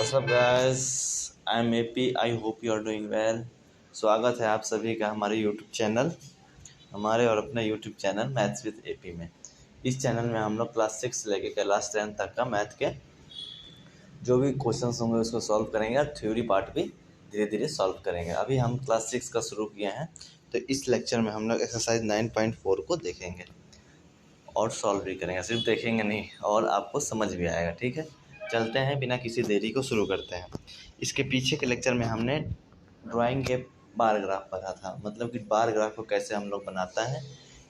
What's up guys? I'm AP. I hope you are doing well. स्वागत है आप सभी का हमारे YouTube चैनल हमारे और अपने YouTube channel maths with AP में। इस चैनल में हम लोग क्लास 6 से लेकर क्लास 10 तक का मैथ के जो भी क्वेश्चंस होंगे उसको सॉल्व करेंगे और थ्योरी पार्ट भी धीरे धीरे सॉल्व करेंगे। अभी हम क्लास 6 का शुरू किए हैं, तो इस लेक्चर में हम लोग एक्सरसाइज 9.4 को देखेंगे और सॉल्व भी करेंगे। सिर्फ देखेंगे नहीं और आपको समझ भी आएगा। ठीक है, चलते हैं, बिना किसी देरी को शुरू करते हैं। इसके पीछे के लेक्चर में हमने ड्राइंग के बार ग्राफ पढ़ा था, मतलब कि बार ग्राफ को कैसे हम लोग बनाता है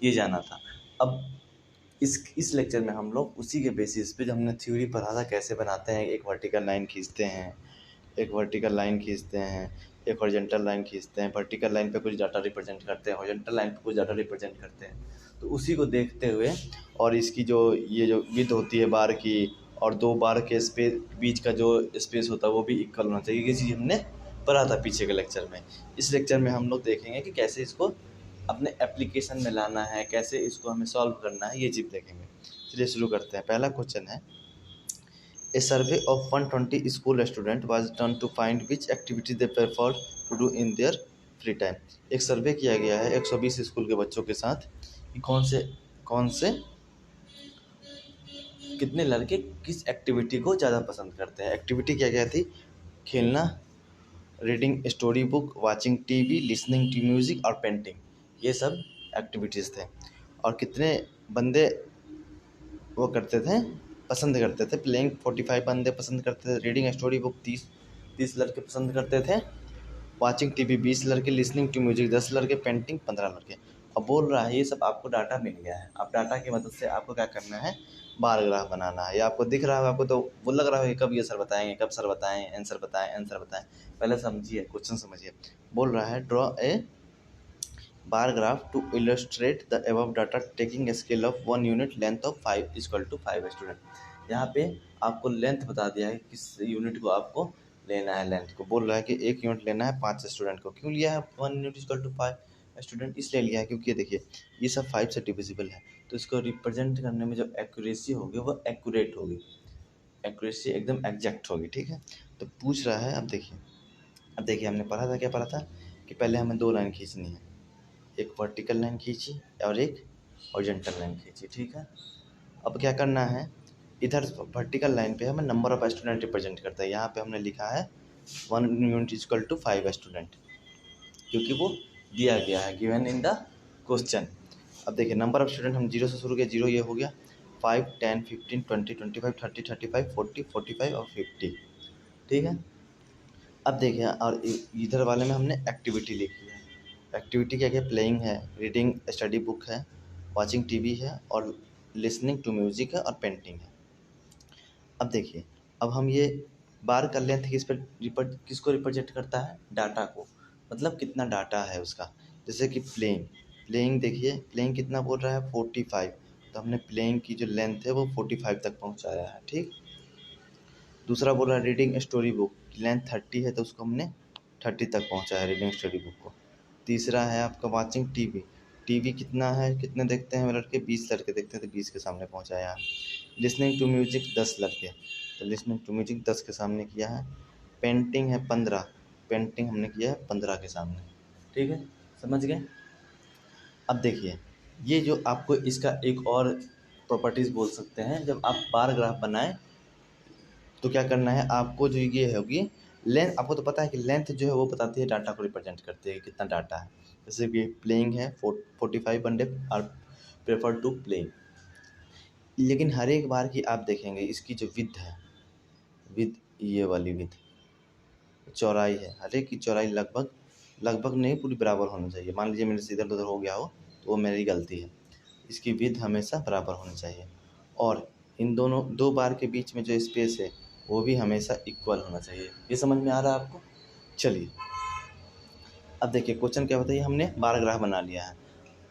ये जाना था। अब इस लेक्चर में हम लोग उसी के बेसिस पे जो हमने थ्योरी पढ़ा था कैसे बनाते हैं, एक वर्टिकल लाइन खींचते हैं, एक वर्टिकल लाइन खींचते हैं, एक हॉरिजॉन्टल लाइन खींचते हैं, वर्टिकल लाइन पे कुछ डाटा रिप्रेजेंट करते हैं, हॉरिजॉन्टल लाइन पे कुछ डाटा रिप्रेजेंट करते हैं। तो उसी को देखते हुए और इसकी जो ये जो विड्थ होती है बार की और दो बार के स्पेस बीच का जो स्पेस होता है वो भी इक्वल होना चाहिए। ये चीज़ हमने पढ़ा था पीछे के लेक्चर में। इस लेक्चर में हम लोग देखेंगे कि कैसे इसको अपने एप्लीकेशन में लाना है, कैसे इसको हमें सॉल्व करना है, ये चीज़ देखेंगे। चलिए शुरू करते हैं। पहला क्वेश्चन है, A survey of 120 school student was done to find which activity they prefer to do in their free time। एक सर्वे किया गया है 120 स्कूल के बच्चों के साथ कि कौन से कितने लड़के किस एक्टिविटी को ज़्यादा पसंद करते हैं। एक्टिविटी क्या क्या थी? खेलना, reading story book, watching TV, listening to music और पेंटिंग, ये सब एक्टिविटीज़ थे। और कितने बंदे वो करते थे, पसंद करते थे? प्लेइंग 45 बंदे पसंद करते थे, रीडिंग स्टोरी बुक 30 लड़के पसंद करते थे, वाचिंग टीवी 20 लड़के, लिसनिंग टू म्यूजिक 10 लड़के, पेंटिंग 15 लड़के। अब बोल रहा है ये सब आपको डाटा मिल गया है। अब डाटा की मदद से आपको क्या करना है, बार ग्राफ बनाना है। ये आपको दिख रहा है, आपको तो वो लग रहा है कब ये सर बताएंगे, कब सर बताएं, आंसर बताएं। पहले समझिए, क्वेश्चन समझिए। बोल रहा है draw a bar graph to illustrate the above data taking scale of 1 unit length of 5 equal to 5 student. यहाँ पे आपको लेंथ बता दिया है, किस यूनिट को आपको लेना है। लेंथ को बोल रहा है कि 1 यूनिट लेना है 5 स्टूडेंट को। क्यों लिया है 1 यूनिट इक्वल टू 5 स्टूडेंट? इसलिए लिया है क्योंकि ये देखिए ये सब 5 से डिविजिबल है, तो इसको रिप्रेजेंट करने में जो एक्यूरेसी होगी वो एक्यूरेट होगी, एक्यूरेसी एकदम एग्जैक्ट होगी। ठीक है, तो पूछ रहा है। अब देखिए हमने पढ़ा था, क्या पढ़ा था कि पहले हमें 2 लाइन खींचनी है, एक वर्टिकल लाइन खींची और एक हॉरिजॉन्टल लाइन खींची। ठीक है, अब क्या करना है, इधर वर्टिकल लाइन पे हमें नंबर ऑफ स्टूडेंट रिप्रेजेंट करता है। यहाँ पे हमने लिखा है 1 यूनिट इक्वल टू 5 स्टूडेंट, क्योंकि वो दिया गया है, गिवन इन द क्वेश्चन। अब देखिए नंबर ऑफ स्टूडेंट हम 0 से शुरू किया, 0 ये हो गया, 5 10 15 20 25 30 35 40 45 और 50। ठीक है, अब देखिए और इधर वाले में हमने एक्टिविटी लिखी है। एक्टिविटी क्या क्या? प्लेइंग है, रीडिंग स्टडी बुक है, वाचिंग टीवी है और लिसनिंग टू म्यूज़िक है और पेंटिंग है। अब देखिए, अब हम ये बार कर लेंथ किसको रिप्रेजेंट करता है? डाटा को, मतलब कितना डाटा है उसका। जैसे कि प्लेइंग देखिए, प्लेइंग कितना बोल रहा है 45, तो हमने प्लेइंग की जो लेंथ है वो 45 तक पहुँचाया है। ठीक, दूसरा बोल रहा है रीडिंग स्टोरी बुक, लेंथ 30 है तो उसको हमने 30 तक पहुँचाया है रीडिंग स्टोरी बुक को। तीसरा है आपका वाचिंग टीवी कितना है, कितने देखते हैं लड़के? 20 लड़के देखते हैं तो 20 के सामने पहुँचाया है। लिसनिंग टू म्यूजिक 10 लड़के, तो लिसनिंग टू म्यूजिक 10 के सामने किया है। पेंटिंग है 15, पेंटिंग हमने किया है 15 के सामने। ठीक है, समझ गए? अब देखिए ये जो आपको इसका एक और प्रॉपर्टीज़ बोल सकते हैं, जब आप बार ग्राफ बनाएं तो क्या करना है आपको, जो ये होगी लेंथ, आपको तो पता है कि लेंथ जो है वो बताती है, डाटा को रिप्रेजेंट करती है कि कितना डाटा है। जैसे कि प्लेइंग है 45 बंदे आर प्रेफर टू प्लेइंग। लेकिन हर एक बार की आप देखेंगे इसकी जो विड्थ है, ये वाली विड्थ चौड़ाई है, हर एक की चौड़ाई लगभग नहीं पूरी बराबर होनी चाहिए। मान लीजिए मेरे से इधर उधर हो गया हो तो वो मेरी गलती है। इसकी विड्थ हमेशा बराबर होनी चाहिए और इन दोनों 2 बार के बीच में जो स्पेस है वो भी हमेशा इक्वल होना चाहिए। ये समझ में आ रहा है आपको? चलिए अब देखिए क्वेश्चन क्या बताइए, हमने बार ग्राफ बना लिया है।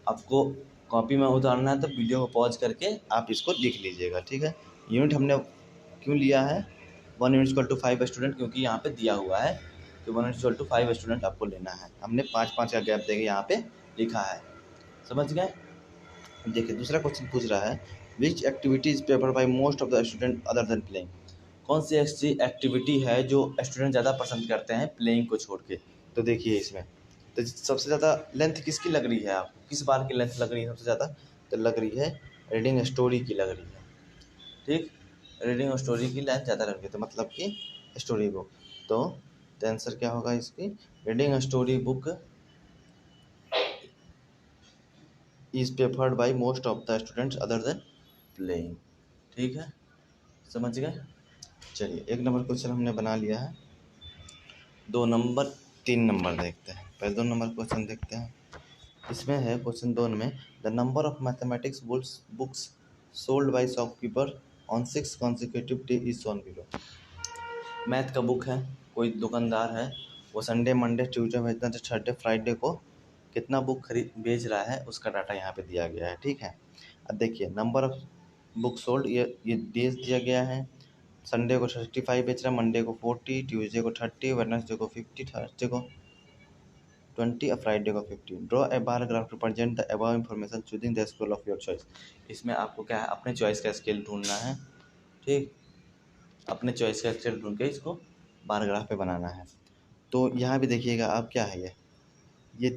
आपको कॉपी में उतारना है तो वीडियो को पॉज करके आप इसको लिख लीजिएगा। ठीक है, यूनिट हमने क्यों लिया है 1 यूनिट इक्वल टू 5 स्टूडेंट, क्योंकि यहाँ पे दिया हुआ है कि 1 यूनिट इक्वल टू 5 स्टूडेंट आपको लेना है। हमने 5-5 का गैप देके यहाँ पे लिखा है, समझ गए? देखिए दूसरा क्वेश्चन पूछ रहा है which activity is preferred by most of the student other than playing. कौन सी ऐसी एक्टिविटी है जो स्टूडेंट ज़्यादा पसंद करते हैं प्लेइंग को छोड़ के? तो देखिए इसमें, तो सबसे ज़्यादा लेंथ किसकी लग रही है आपको, किस बार की लेंथ लग रही है सबसे ज़्यादा? तो लग रही है रीडिंग स्टोरी की लग रही है, ठीक। रीडिंग स्टोरी की लेंथ ज़्यादा लग रही है, तो मतलब कि स्टोरी बुक। तो आंसर क्या होगा इसकी? Reading story book is preferred by most of the students other than playing. ठीक है, समझ गए? चलिए, 1 नंबर क्वेश्चन हमने बना लिया है। 2 नंबर 3 नंबर देखते हैं। पहले 2 नंबर क्वेश्चन देखते हैं। इसमें है क्वेश्चन 2 में, the number of mathematics books sold by shopkeeper on 6 consecutive day is shown below. Math का बुक है, कोई दुकानदार है, वो Sunday Monday Tuesday Wednesday Thursday Friday को कितना बुक खरीद बेच रहा है उसका डाटा यहाँ पे दिया गया है, ठीक है। अब देखिए नंबर ऑफ बुक सोल्ड, ये डेज दिया गया है। संडे को 35 बेच रहा है, मंडे को 40, ट्यूसडे को 30, वेडनेसडे को 50, थर्सडे को 20 और फ्राइडे को 15। Draw a bar graph to present the above information choosing the scale of your choice. इसमें आपको क्या है, अपने चॉइस का स्केल ढूंढना है, ठीक। अपने चॉइस का स्केल ढूंढ के इसको बार ग्राफ पे बनाना है। तो यहाँ भी देखिएगा आप, क्या है ये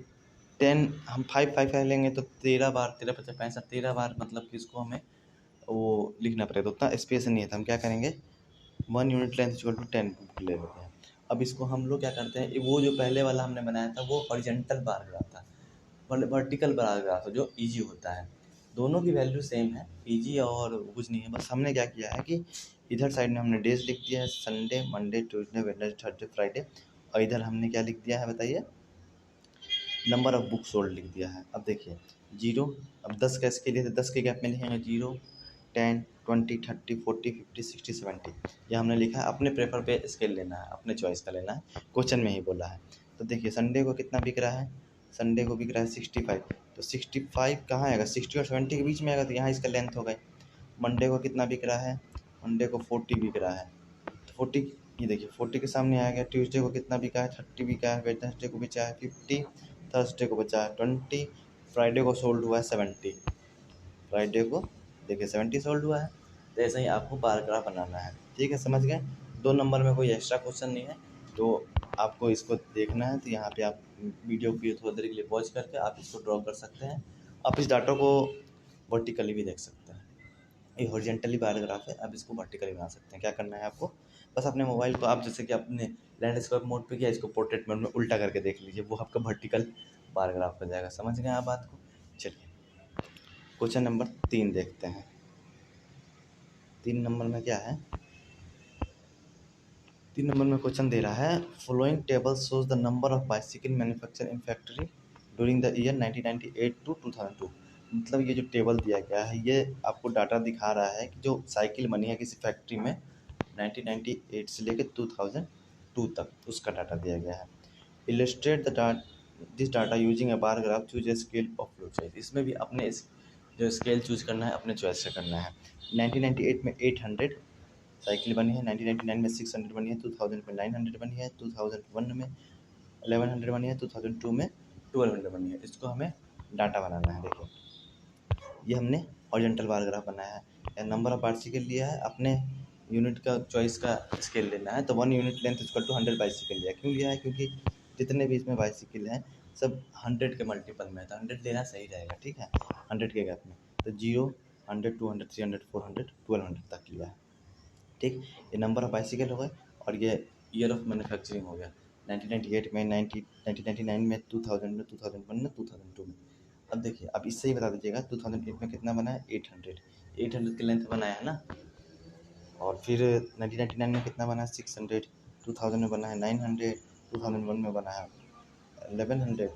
10, हम 5 लेंगे तो 13 बार, 13 पचास 65, 13 बार, मतलब कि इसको हमें वो लिखना पड़ेगा, तो उतना स्पेस नहीं है, तो हम क्या करेंगे, 1 unit length equal to 10 book ले लेते हैं। अब इसको हम लोग क्या करते हैं, वो जो पहले वाला हमने बनाया था वो हॉरिजॉन्टल बार ग्राफ था, वर्टिकल बार ग्राफ जो इजी होता है। दोनों की वैल्यू सेम है, इजी और कुछ नहीं है। बस हमने क्या किया है कि इधर साइड में हमने डेज लिख दिया है, Sunday Monday Tuesday Wednesday Thursday Friday, और इधर हमने क्या लिख दिया है बताइए, नंबर ऑफ बुक सोल्ड लिख दिया है। अब देखिए 0, अब 10 का इसके लिए, तो 10 के गैप में लिखेंगे 0, 10, 20, 30, 40, 50, 60, 70। ये हमने लिखा है, अपने प्रेफर पे स्केल लेना है, अपने चॉइस का लेना है, क्वेश्चन में ही बोला है। तो देखिए संडे को कितना बिक रहा है, संडे को बिक रहा है 65, तो 65 कहाँ आएगा, 60 और 70 के बीच में आएगा, तो यहाँ इसका लेंथ हो गई। मंडे को कितना बिक रहा है, मंडे को 40 बिक रहा है, तो 40, ये देखिए 40 के सामने आ गया। ट्यूसडे को कितना बिका है, 30 बिका है। वेडनेसडे को बेचा है 50, थर्सडे को बचा है 20, फ्राइडे को सोल्ड हुआ है 70, फ्राइडे को देखिए 70 सोल्ड हुआ है। तो ऐसे ही आपको बार ग्राफ बनाना है, ठीक है, समझ गए। 2 नंबर में कोई एक्स्ट्रा क्वेश्चन नहीं है, तो आपको इसको देखना है, तो यहाँ पे आप वीडियो को थोड़ी देर के लिए पॉज करके आप इसको ड्रॉ कर सकते हैं। आप इस डाटा को वर्टिकली भी देख सकते हैं, ये हॉरिजॉन्टली बार ग्राफ है, आप इसको वर्टिकली बना सकते हैं। क्या करना है आपको, बस अपने मोबाइल को आप जैसे कि अपने लैंडस्केप मोड पे किया, इसको पोर्ट्रेट मोड में उल्टा करके देख लीजिए, वो आपका वर्टिकल बार ग्राफ हो जाएगा। समझ गए आप बात को? चलिए क्वेश्चन नंबर 3 देखते हैं। 3 नंबर में क्या है, 3 नंबर में क्वेश्चन दे रहा है, following table shows the number of bicycle manufacture in factory during the year 1998 to 2002। मतलब ये जो टेबल दिया गया है, ये आपको डाटा दिखा रहा है कि जो साइकिल बनी है किसी फैक्ट्री में 1998 से लेकर 2002 तक, उसका डाटा दिया गया है। Illustrate the this data using A bar graph, choose a scale of your choice. इसमें भी अपने जो स्केल चूज करना है अपने चॉइस से करना है। 1998 में 800 साइकिल बनी है, 1999 में 600 बनी है, 2000 में 900 बनी है, 2001 में 1100 बनी है, 2002 में 1200 बनी है। इसको हमें डाटा बनाना है। देखो ये हमने हॉरिजॉन्टल बार ग्राफ बनाया है, नंबर ऑफ बाइसिकल लिया है, अपने यूनिट का चॉइस का स्केल लेना है, तो 1 unit length equal to 100 bicycle लिया। क्यों लिया है, क्योंकि जितने भी इसमें बाइसिकल हैं सब 100 के मल्टीपल में है, तो 100 लेना सही रहेगा, ठीक है, 100 के गैप में। तो 0, 100, 200, 300, 400, 1200 तक लिया है, ठीक। ये नंबर ऑफ बाइसिकल हो गए, और ये ईयर ऑफ मैन्युफैक्चरिंग हो गया, 1998 में, 1999 में, 2000 में, 2001 में, 2002 में। अब देखिए, अब इससे ही बता दीजिएगा 2008 में कितना बना है, 800 की लेंथ बनाया है ना। और फिर 1999 में कितना बना है, 600, 2000 में बना है 900, 2001 में बना है 1100,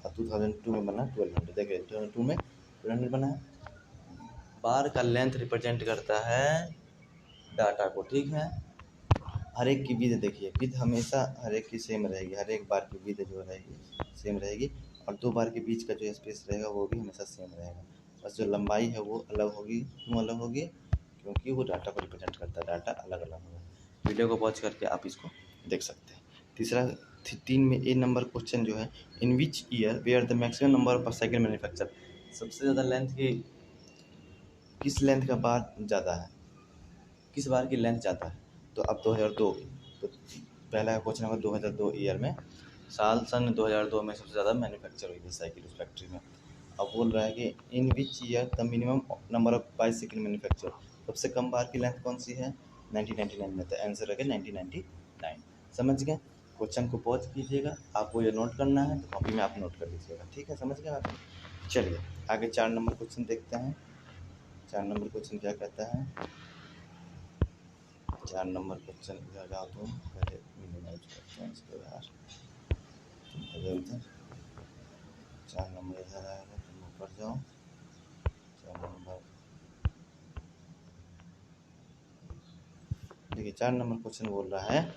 और 2002 में बना 1200। देखिए 2002 में 1200 बना है। बार का लेंथ रिप्रेजेंट करता है डाटा को, ठीक है। हर एक की विड्थ देखिए, विड्थ हमेशा हर एक की सेम रहेगी, हर एक बार की विड्थ जो रहेगी सेम रहेगी, और 2 बार के बीच का जो स्पेस रहेगा वो भी हमेशा सेम रहेगा। बस जो लंबाई है वो अलग होगी। क्यों अलग होगी, क्योंकि वो डाटा को रिप्रेजेंट करता है, डाटा अलग अलग होगा। वीडियो को वॉच करके आप इसको देख सकते हैं। तीसरा 3 में ए नंबर क्वेश्चन जो है, in which year where the maximum number of cycle manufacture. सबसे ज़्यादा लेंथ की किस लेंथ का बार ज़्यादा है, किस बार की लेंथ ज़्यादा है, तो अब 2002 की, तो पहला क्वेश्चन नंबर 2002 ईयर में सन 2002 में सबसे ज़्यादा मैन्युफैक्चर हुई थी साइकिल उस फैक्ट्री में। अब बोल रहा है कि in which year the minimum number of bicycle manufacture, सबसे कम बार की लेंथ कौन सी है, 1999 में। तो आंसर है 1999। समझ गए। क्वेश्चन को पॉज कीजिएगा, आपको ये नोट करना है तो कॉपी में आप नोट कर लीजिएगा, ठीक है, समझ गए आप। चलिए आगे 4 नंबर क्वेश्चन देखते हैं। 4 नंबर क्वेश्चन क्या कहता है, 4 नंबर क्वेश्चन इधर जाओ, तुम पहले मिनिमाइज करते हैं इसको यार, तुम इधर उधर। 4 नंबर इधर आएगा, तुम ऊपर जाओ। 4 नंबर, देखिए 4 नंबर क्वेश्चन बोल रहा है,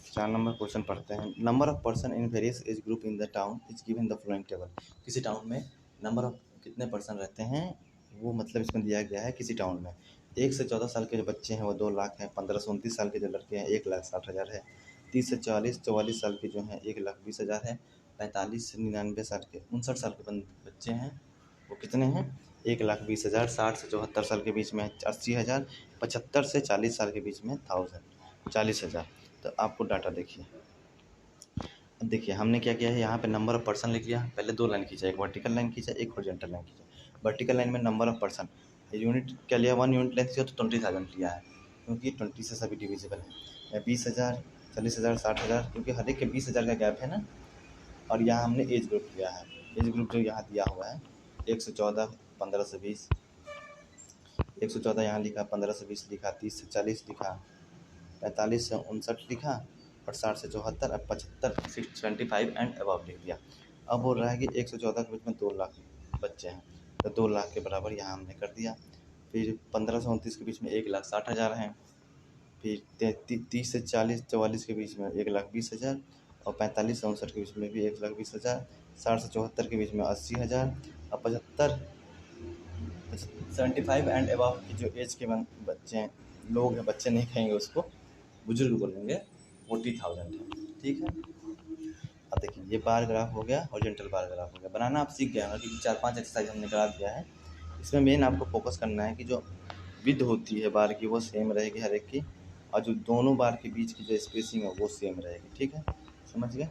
4 नंबर क्वेश्चन पढ़ते हैं। Number of person in various age group in the town is given the following table. किसी टाउन में नंबर ऑफ कितने पर्सन रहते हैं वो मतलब इसमें दिया गया है किसी टाउन में। 1 से 14 साल के जो बच्चे हैं वो 2 लाख हैं, 15 से 29 साल के जो लड़के हैं 1,60,000 है, 30 से 44 साल के जो हैं 1,20,000 है, 45 से 99 साल के 59 साल के बच्चे हैं वो कितने हैं 1,20,000, 60 से 74 साल के बीच में 80,000, 75 से 40 साल के बीच में 40,000। तो आपको डाटा देखिए। अब देखिए हमने क्या किया है, यहाँ पे नंबर ऑफ पर्सन लिख लिया। पहले 2 लाइन खींचा, एक वर्टिकल लाइन खींचा, एक हॉरिजॉन्टल लाइन खींचा। वर्टिकल लाइन में नंबर ऑफ पर्सन यूनिट क्या लिया, 1 यूनिट लेंथ किया तो 20,000 लिया है, क्योंकि 20 से सभी डिविजिबल है। 20,000, 40,000, 60,000, क्योंकि हर एक के 20,000 का गैप है ना। और यहाँ हमने एज ग्रुप लिया है, एज ग्रुप जो यहाँ दिया हुआ है 1 से 14, 15 से 20, 114 यहाँ लिखा, 15 से 20 लिखा, 30 से 40 लिखा, 45 से 59 लिखा, और 60 से 74, अब 75, 625 एंड अबव लिख दिया। अब बोल रहा है कि 114 के बीच में 2 लाख बच्चे हैं, तो 2 लाख के बराबर यहाँ हमने कर दिया। फिर 15 से 29 के बीच में 1,60,000 हैं, फिर 30 से 44 के बीच में 1,20,000, और 45 से 59 के बीच में भी 1,20,000, 60 से 74 के बीच में 80,000, और 75 75 एंड अबव की जो एज के बच्चे हैं, लोग हैं, बच्चे नहीं कहेंगे उसको, बुजुर्ग बोलेंगे, 40,000 है, ठीक है। अब देखिए ये बार ग्राफ हो गया, हॉरिजॉन्टल बार ग्राफ हो गया। बनाना आप सीख गए होंगे क्योंकि 4-5 एक्सरसाइज हमने करा दिया है। इसमें मेन आपको फोकस करना है कि जो विड्थ होती है बार की वो सेम रहेगी हर एक की, और जो दोनों बार के बीच की जो स्पेसिंग है वो सेम रहेगी, ठीक है, समझ गए।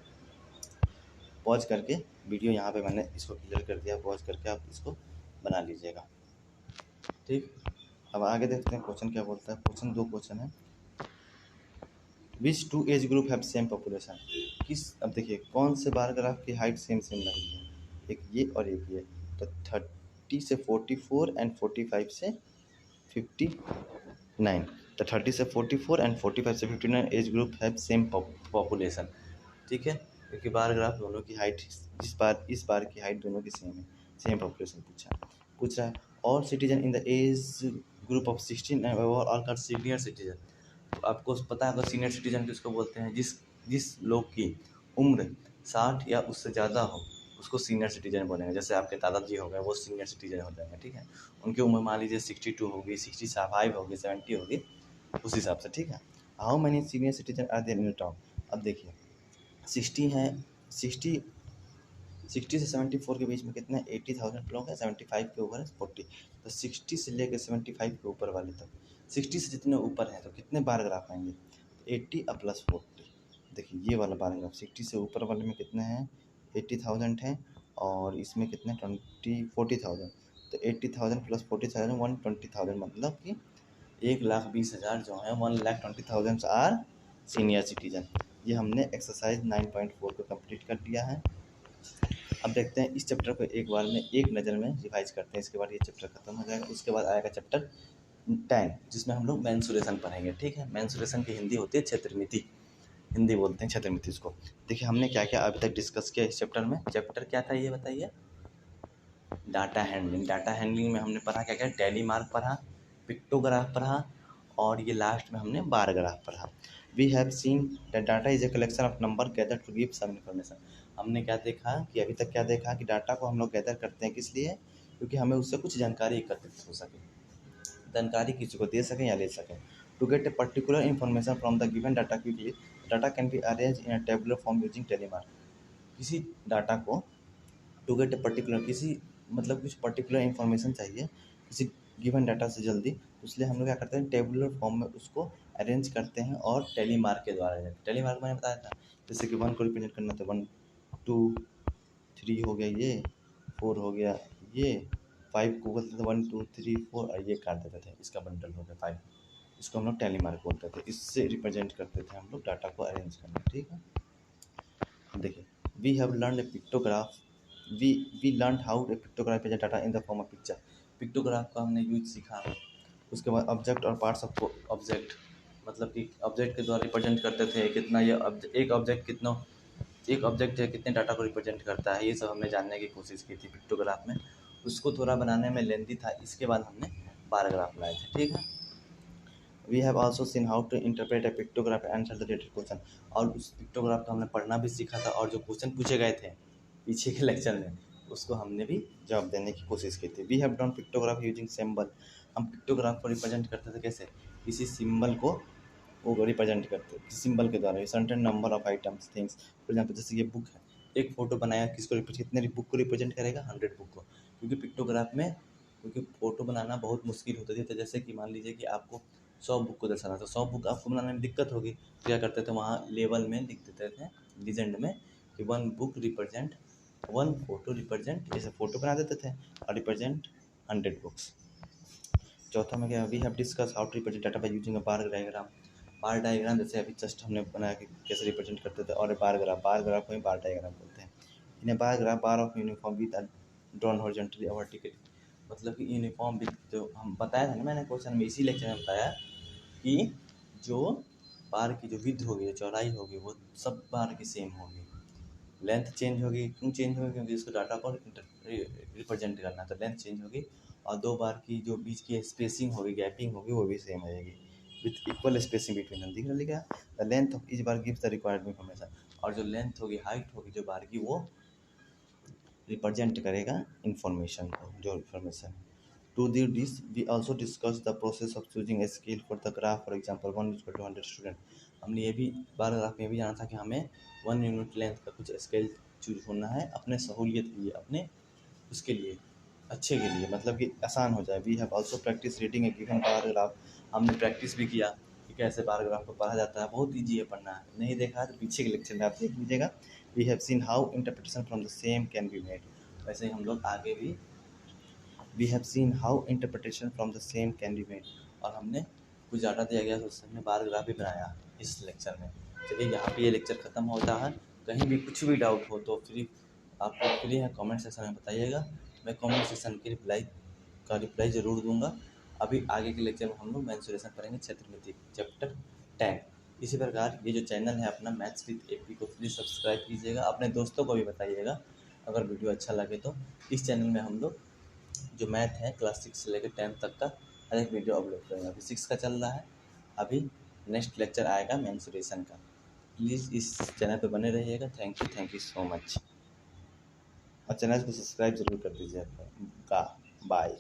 पॉज करके वीडियो यहाँ पे मैंने इसको क्लियर कर दिया, पॉज करके आप इसको बना लीजिएगा, ठीक। अब आगे देखते हैं क्वेश्चन क्या बोलता है। क्वेश्चन 2 क्वेश्चन है, which two age group have same population. किस, अब देखिए कौन से बार ग्राफ की हाइट सेम लग रही है, एक ये और एक ये। तो 30 से 44 एंड 45 से 59, तो 30 से 44 एंड 45 से 59 as group have same population, ठीक है, क्योंकि बार ग्राफ दोनों की हाइट इस बार की हाइट दोनों की सेम है, सेम पॉपुलेशन पूछ रहा है। All citizen in the age group of 16 and all are senior citizen. तो आपको पता है अगर सीनियर सिटीजन किसको बोलते हैं, जिस लोग की उम्र 60 या उससे ज़्यादा हो उसको सीनियर सिटीजन बोलेंगे। जैसे आपके दादाजी हो गए वो सीनियर सिटीजन हो जाएंगे, ठीक है। उनकी उम्र मान लीजिए 62 होगी, 65 होगी, 70 होगी, उस हिसाब से, ठीक है। How many senior citizen are there in town. अब देखिए 60 है, 60 से 74 के बीच में कितने 80,000 लोग हैं, 75 के ऊपर है 40, तो 60 से लेकर 75 के ऊपर वाले तक, 60 से जितने ऊपर हैं तो कितने बार ग्राफ आएंगे, 80 और प्लस 40। देखिए ये वाला बार ग्राफ 60 से ऊपर वाले में कितने हैं 80,000 हैं, और इसमें कितने 40,000, तो 80,000 प्लस 40,000 120,000, मतलब कि 1,20,000 जो है 1,20,000 आर सीनियर सिटीजन। ये हमने एक्सरसाइज 9.4 को कंप्लीट कर लिया है। अब देखते हैं इस चैप्टर को एक बार में एक नज़र में रिवाइज करते हैं, इसके बाद ये चैप्टर खत्म हो जाएगा। उसके बाद आएगा चैप्टर 10 जिसमें हम लोग मेंसुरेशन पढ़ेंगे, ठीक है। मेंसुरेशन की हिंदी होती है क्षेत्रमिति, हिंदी बोलते हैं क्षेत्रमिति इसको। देखिए हमने क्या क्या अभी तक डिस्कस किया इस चैप्टर में। चैप्टर क्या था ये बताइए, डाटा हैंडलिंग। डाटा हैंडलिंग में हमने पढ़ा क्या क्या, टैली मार्क पढ़ा, पिक्टोग्राफ पढ़ा, और ये लास्ट में हमने बार ग्राफ पढ़ा। We have seen that data is a collection of number gather to give some information. हमने क्या देखा कि अभी तक क्या देखा कि डाटा को हम लोग गैदर करते हैं किस लिए, क्योंकि हमें उससे कुछ जानकारी एकत्रित हो सके, जानकारी किसी को दे सकें या ले सकें। To get a particular information from the given data quickly, data can be arrange in a tabular form using tally mark. किसी डाटा को टू गेट ए पर्टिकुलर, किसी मतलब कुछ पर्टिकुलर इन्फॉर्मेशन चाहिए किसी गिवन डाटा से जल्दी, तो इसलिए हम लोग क्या करते हैं टेबुलर फॉर्म में उसको अरेंज करते हैं और टेली मार्क के द्वारा। टेली मार्क मैंने बताया था, जैसे कि 1 को रिप्रेजेंट करना तो 1 2 3 हो गया, ये 4 हो गया, ये 5 को बोलते थे 1 2 3 4, और ये काट देते थे, इसका बंडल हो गया 5। इसको हम लोग टेली मार्क बोलते थे, इससे रिप्रेजेंट करते थे हम लोग डाटा को अरेंज करना। ठीक है, देखिए we have learn a pictograph, we learn how a pictograph is data in the form of picture. Pictograph का हमने यूज सीखा। उसके बाद ऑब्जेक्ट और पार्ट्स ऑफ ऑब्जेक्ट, मतलब कि ऑब्जेक्ट के द्वारा रिप्रेजेंट करते थे कितना ये एक ऑब्जेक्ट जो है कितने डाटा को रिप्रेजेंट करता है, ये सब हमने जानने की कोशिश की थी पिक्टोग्राफ में। उसको थोड़ा बनाने में लेंदी था, इसके बाद हमने बार ग्राफ लाए थे। ठीक है, we have also seen how to interpret a pictograph and answer the related question. और उस पिक्टोग्राफ का हमने पढ़ना भी सीखा था, और जो क्वेश्चन पूछे गए थे पीछे के लेक्चर में उसको हमने भी जवाब देने की कोशिश की थी। We have done pictograph using symbol. हम पिक्टोग्राफ को रिप्रेजेंट करते थे कैसे, किसी सिंबल को वो रिप्रेजेंट करते हैं सिंबल के द्वारा। Certain number of items things, for example जैसे ये बुक है, एक फोटो बनाया, किसको कितने बुक को रिप्रेजेंट करेगा, 100 बुक को। क्योंकि पिक्टोग्राफ में क्योंकि फ़ोटो बनाना बहुत मुश्किल होता थी, तो जैसे कि मान लीजिए कि आपको 100 बुक को दर्शाना, तो 100 बुक आपको बनाने में दिक्कत होगी, तो क्या करते थे वहाँ लेवल में लिख देते थे लीजेंड में कि 1 बुक रिप्रेजेंट 1 फोटो रिप्रेजेंट, जैसे फ़ोटो बना देते थे और रिप्रेजेंट 100 बुक्स। चौथा में क्या, we have discuss how to represent data by using a bar diagram. Bar diagram जैसे अभी जस्ट हमने बनाया कि कैसे रिप्रेजेंट करते थे, और बार ग्राफ को ही बार डायग्राम बोलते हैं। In bar graph bar of uniform width drawn horizontally और वर्टिकली, मतलब कि यूनिफॉर्म विद, जो हम बताया था ना मैंने क्वेश्चन में, इसी लेक्चर में बताया कि जो बार की जो विड्थ होगी, जो चौड़ाई होगी, वो सब बार की सेम होगी। लेंथ चेंज होगी, क्यों चेंज होगी, क्योंकि इसको डाटा को रिप्रेजेंट करना है, तो लेंथ चेंज होगी। और दो बार की जो बीच की स्पेसिंग होगी, गैपिंग होगी, वो भी सेम हो जाएगी with equal spacing between them. दिख रहा लिखा, the length of each bar gives the required information. और जो लेंथ होगी, हाइट होगी जो बार की, वो रिप्रेजेंट करेगा इन्फॉर्मेशन को, जो information. To the this we also discuss the process of choosing a scale for the graph, for example 1:100 student. हमने ये भी बार ग्राफ में भी जाना था कि हमें 1 यूनिट लेंथ का कुछ स्केल चूज होना है अपने सहूलियत के लिए, अपने उसके लिए अच्छे के लिए, मतलब कि आसान हो जाए। We have also practice reading a given bar graph. हमने प्रैक्टिस भी किया कि कैसे बार ग्राफ को पढ़ा जाता है, बहुत ईजी है पढ़ना है। नहीं देखा तो पीछे के लेक्चर में आप देख लीजिएगा। We have seen how interpretation from the same can be made. वैसे ही हम लोग आगे भी we have seen how interpretation from the same can be made, और हमने कुछ डाटा दिया गया तो उससे हमने बार ग्राफ भी बनाया इस लेक्चर में। चलिए यहाँ पे ये लेक्चर ख़त्म होता है। कहीं भी कुछ भी डाउट हो तो आप फ्री हैं, कमेंट सेक्शन में बताइएगा। मैं कमेंट सेक्शन के रिप्लाई ज़रूर दूंगा। अभी आगे के लेक्चर में हम लोग मेंसुरेशन पढ़ेंगे, क्षेत्रमिति चैप्टर 10। इसी प्रकार ये जो चैनल है अपना मैथ्स विद एपी को प्लीज़ सब्सक्राइब कीजिएगा, अपने दोस्तों को भी बताइएगा अगर वीडियो अच्छा लगे तो। इस चैनल में हम लोग जो मैथ है क्लास 6 से लेकर 10 तक का हर एक वीडियो अपलोड करेंगे। अभी 6 का चल रहा है, अभी नेक्स्ट लेक्चर आएगा मेंसुरेशन का। प्लीज़ इस चैनल पे बने रहिएगा। थैंक यू सो मच, और चैनल को सब्सक्राइब ज़रूर कर दीजिएगा। बाय।